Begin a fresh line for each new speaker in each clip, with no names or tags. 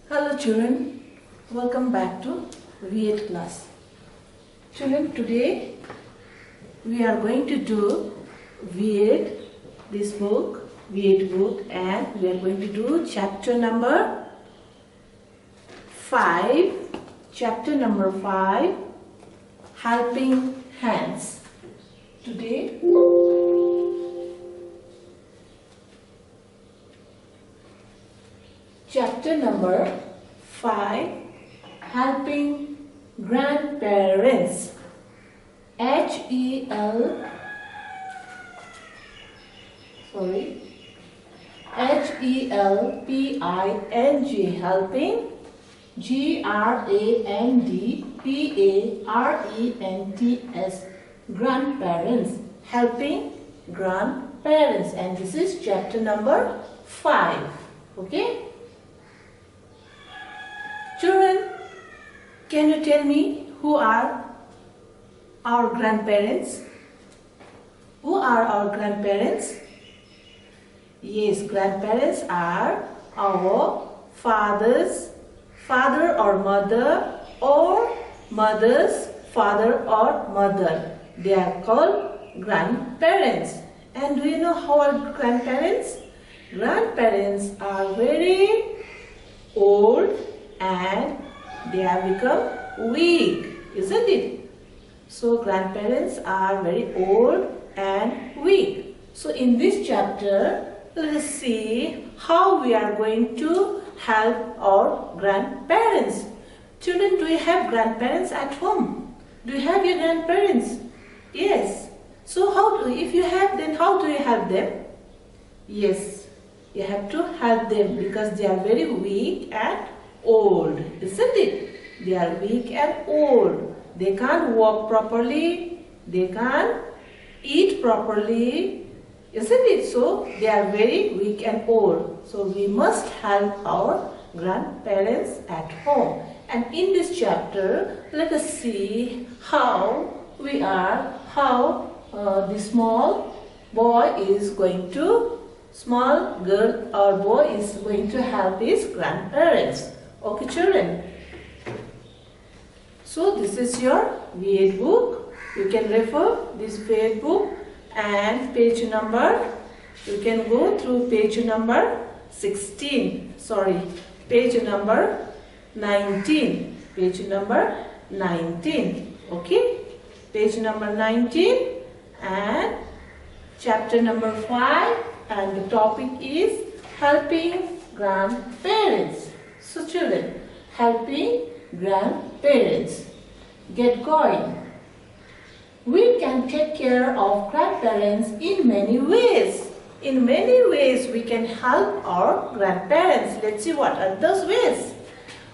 Hello children, welcome back to V8 class. Children, today we are going to do V8, this book, V8 book, and we are going to do chapter number 5, Helping Hands. Today, chapter number 5, Helping Grandparents. Helping, helping, grandparents, grandparents, helping grandparents, and this is chapter number 5. Okay? Children, can you tell me who are our grandparents? Who are our grandparents? Yes, grandparents are our father or mother, or mother's father or mother. They are called grandparents. And do you know how are grandparents? Grandparents are very old and they have become weak, isn't it? So grandparents are very old and weak. So in this chapter, let us see how we are going to help our grandparents. Children, do you have grandparents at home? Do you have your grandparents? Yes. So if you have, then how do you help them? Yes, you have to help them because they are very weak and old, isn't it? They are weak and old. They can't walk properly. They can't eat properly, isn't it? So they are very weak and old. So we must help our grandparents at home. And in this chapter, let us see how the small girl or boy is going to help his grandparents. Okay, children. So this is your V8 book. You can refer this V8 book and page number. You can go through page number 16. Sorry, page number 19. Page number 19. Okay, page number 19 and chapter number 5, and the topic is helping grandparents. So children, helping grandparents. Get going. We can take care of grandparents in many ways. In many ways we can help our grandparents. Let's see what are those ways.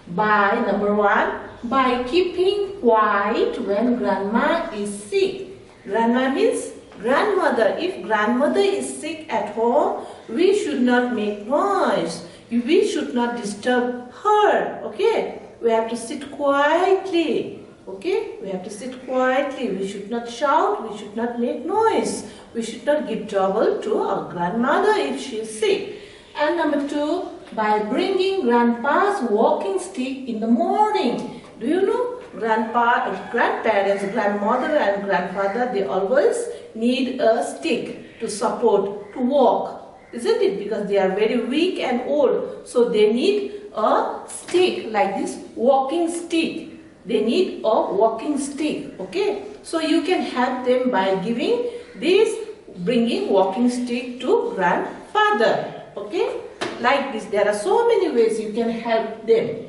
By number 1, by keeping quiet when grandma is sick. Grandma means grandmother. If grandmother is sick at home, we should not make noise. We should not disturb her. Okay? We have to sit quietly. Okay? We have to sit quietly. We should not shout. We should not make noise. We should not give trouble to our grandmother if she is sick. And number 2, by bringing grandpa's walking stick in the morning. Do you know? Grandparents, grandmother and grandfather, they always need a stick to support, to walk. Isn't it? Because they are very weak and old. So they need a stick like this, walking stick. They need a walking stick. Okay? So you can help them by giving this, bringing walking stick to grandfather. Okay? Like this. There are so many ways you can help them.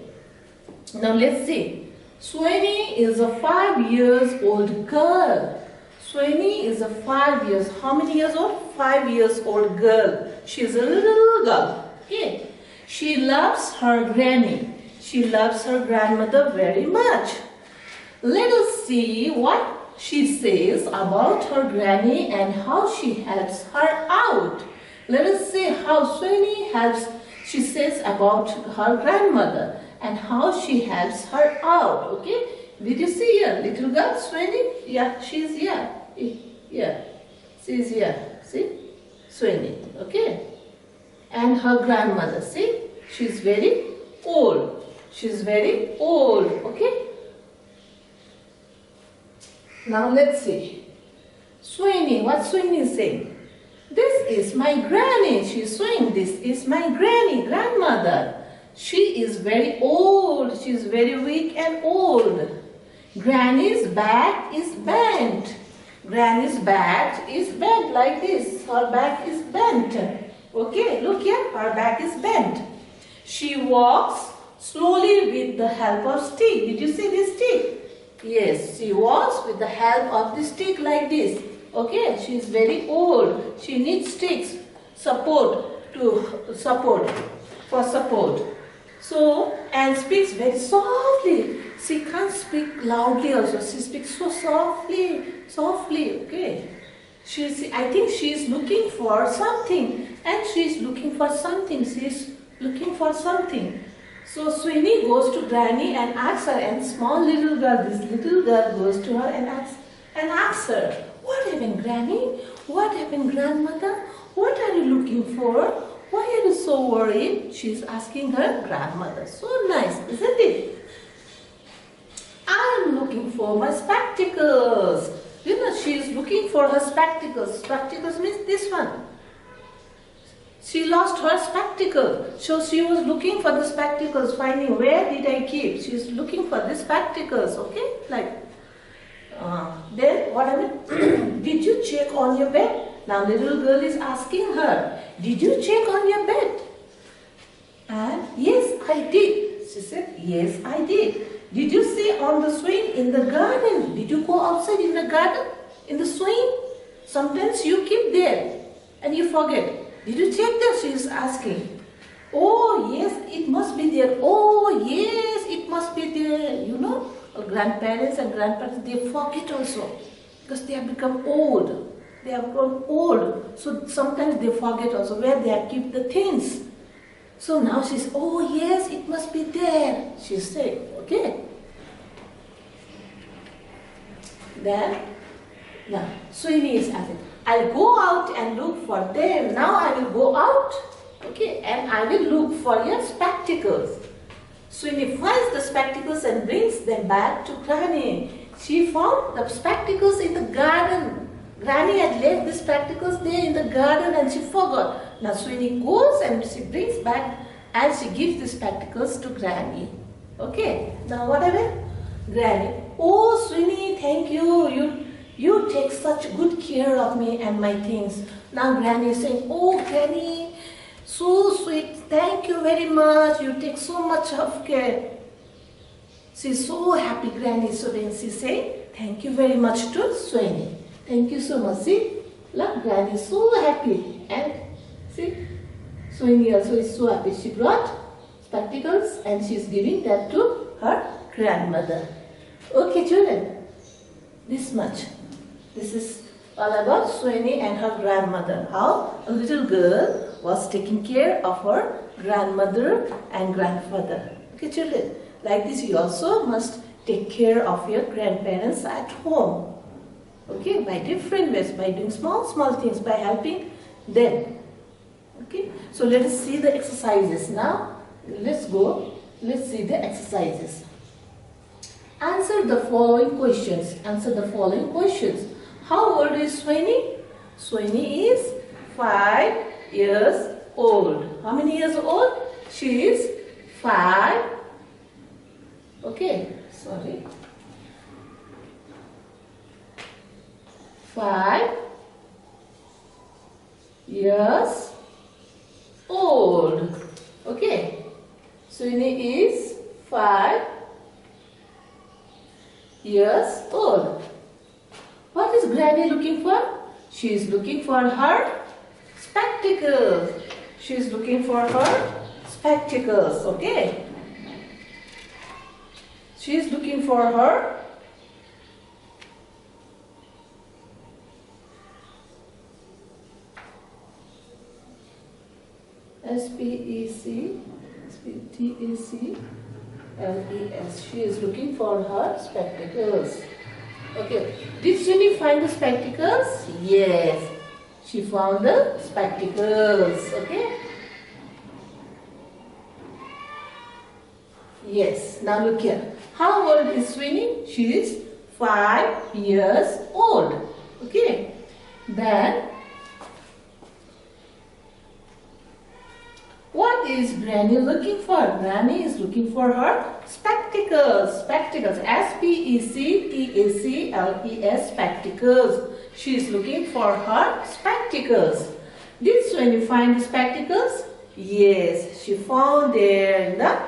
Now let's see. Sweeney is a 5-year-old girl. Sweeney is a 5 years. How many years old? 5 years old girl. She is a little girl. Okay. She loves her granny. She loves her grandmother very much. Let us see what she says about her granny and how she helps her out. Let us see how Sweeney helps. She says about her grandmother and how she helps her out. Okay? Did you see here? Little girl, Sweeney? Yeah, she's here. Yeah, she's here. See? Sweeney. Okay? And her grandmother, see? She's very old. She's very old. Okay. Now let's see. Sweeney, what Sweeney is saying? This is my granny. She's saying this is my granny, grandmother. She is very old. She is very weak and old. Granny's back is bent. Granny's back is bent like this. Her back is bent. Okay, look here. Her back is bent. She walks slowly with the help of stick. Did you see this stick? Yes, she walks with the help of the stick like this. Okay, she is very old. She needs sticks, for support. So, and speaks very softly. She can't speak loudly also. She speaks so softly, okay. I think she is looking for something. And she is looking for something. She is looking for something. So, Sweeney goes to Granny and asks her. And small little girl, this little girl goes to her and asks her, what happened, Granny? What happened, grandmother? What are you looking for? Why are you so worried? She's asking her grandmother. So nice, isn't it? I'm looking for my spectacles. You know, she's looking for her spectacles. Spectacles means this one. She lost her spectacles. So she was looking for the spectacles, finding where did I keep. She's looking for the spectacles, okay? Then what happened? Did you check on your bed? Now little girl is asking her, did you check on your bed? And yes, I did. She said, yes, I did. Did you see on the swing in the garden? Did you go outside in the garden? In the swing? Sometimes you keep there and you forget. Did you check there? She is asking. Oh, yes, it must be there. Oh, yes, it must be there. You know, grandparents and grandparents, they forget also because they have become old. They have grown old. So sometimes they forget also where they have kept the things. So now she's, oh yes, it must be there. She's saying, okay. Then, now, Sweeney is asking, I'll go out and look for them. Now I will go out, okay, and I will look for your spectacles. Sweeney finds the spectacles and brings them back to Granny. She found the spectacles in the garden. Granny had left the spectacles there in the garden and she forgot. Now Sweeney goes and she brings back and she gives the spectacles to Granny. Okay, now what happened? Granny, oh Sweeney, thank you. You take such good care of me and my things. Now Granny is saying, oh Granny, so sweet, thank you very much. You take so much of care. She's so happy, Granny. So then she says, thank you very much to Sweeney. Thank you so much. See, look, Granny is so happy. And see, Sweeney also is so happy. She brought spectacles and she is giving that to her grandmother. Okay, children, this much. This is all about Sweeney and her grandmother. How a little girl was taking care of her grandmother and grandfather. Okay, children, like this you also must take care of your grandparents at home. Okay, by different ways, by doing small things, by helping them. Okay, so let us see the exercises now. Let's see the exercises. Answer the following questions. How old is Sweeney? Sweeney is 5 years old. How many years old? She is 5. Okay, sorry. 5 years old. Okay. Sweeney is 5 years old. What is Granny looking for? She is looking for her spectacles. She is looking for her spectacles. Okay. She is looking for her spectacles. She is looking for her spectacles. Okay. Did Sweeney find the spectacles? Yes. She found the spectacles. Okay. Yes. Now look here. How old is Sweeney? She is 5 years old. Okay. Then what is Granny looking for? Granny is looking for her spectacles. Spectacles. S-P-E-C-T-A-C-L-E-S. Spectacles. She is looking for her spectacles. Did Sweeney find the spectacles? Yes, she found there in the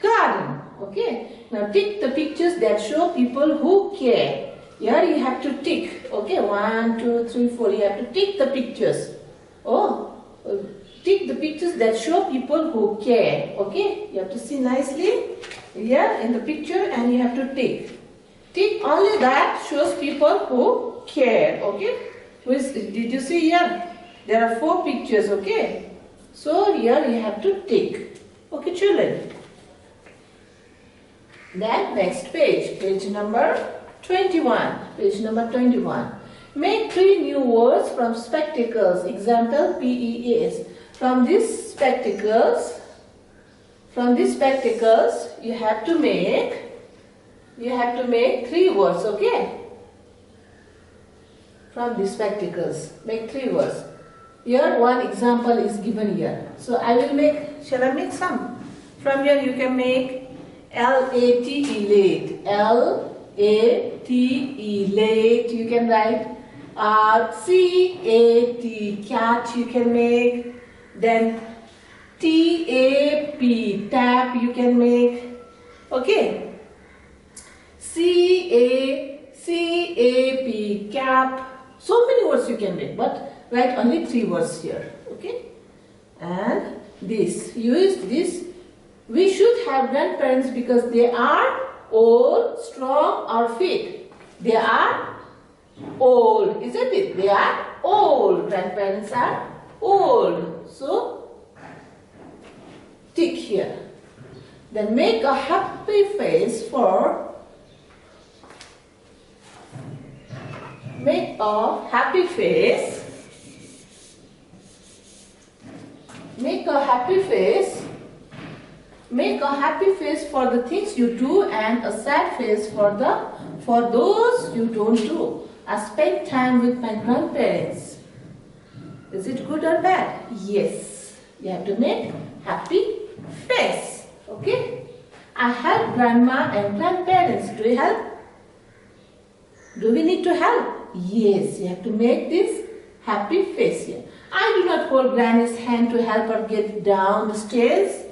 garden. Okay. Now tick the pictures that show people who care. Here you have to tick. Okay. 1, 2, 3, 4. You have to tick the pictures. Tick the pictures that show people who care. Okay. You have to see nicely here in the picture and you have to tick. Tick only that shows people who care. Okay. Did you see here? There are 4 pictures. Okay. So here you have to tick. Okay, children. Then next page. Page number 21. Page number 21. Make 3 new words from spectacles. Example PEAS. From these spectacles, you have to make 3 words, okay? From these spectacles, make 3 words. Here one example is given here. So shall I make some? From here you can make L-A-T-E, late. L-A-T-E, late. You can write C-A-T, cat you can make. Then T-A-P, tap you can make. Okay. C-A-P, cap. So many words you can make, but write only 3 words here. Okay. And this, use this. We should have grandparents because they are old, strong or fit. They are old, isn't it? They are old. Grandparents are old. So, tick here. Then make a happy face for Make a happy face for the things you do and a sad face for those you don't do. I spent time with my grandparents. Is it good or bad? Yes. You have to make happy face. Okay? I help grandma and grandparents. Do you help? Do we need to help? Yes. You have to make this happy face here. I do not hold Granny's hand to help her get down the stairs.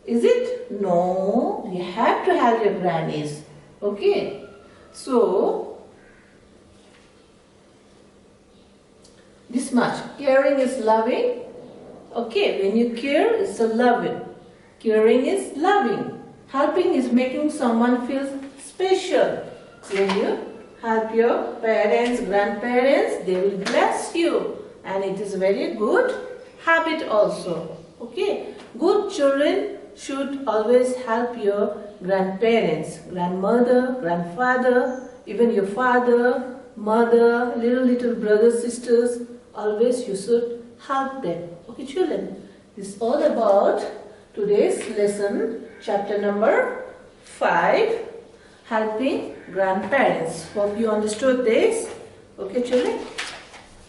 Is it? No. You have to help your grannies. Okay? So, this much. Caring is loving. Okay, when you care, it's a loving. Caring is loving. Helping is making someone feel special. When you help your parents, grandparents, they will bless you. And it is a very good habit also. Okay, good children should always help your grandparents, grandmother, grandfather, even your father, mother, little brothers, sisters. Always you should help them. Okay, children, this is all about today's lesson, chapter number 5, helping grandparents. Hope you understood this. Okay, children,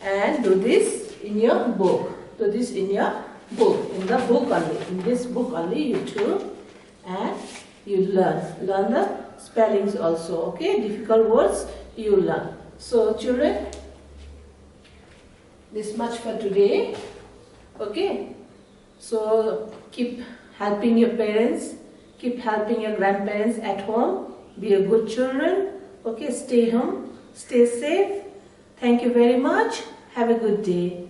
and do this in your book. Do this in your book, in the book only. In this book only you do, and you learn the spellings also. Okay, difficult words you learn. So, children, this much for today. Okay, so keep helping your parents, keep helping your grandparents at home. Be a good children. Okay, stay home, stay safe. Thank you very much. Have a good day.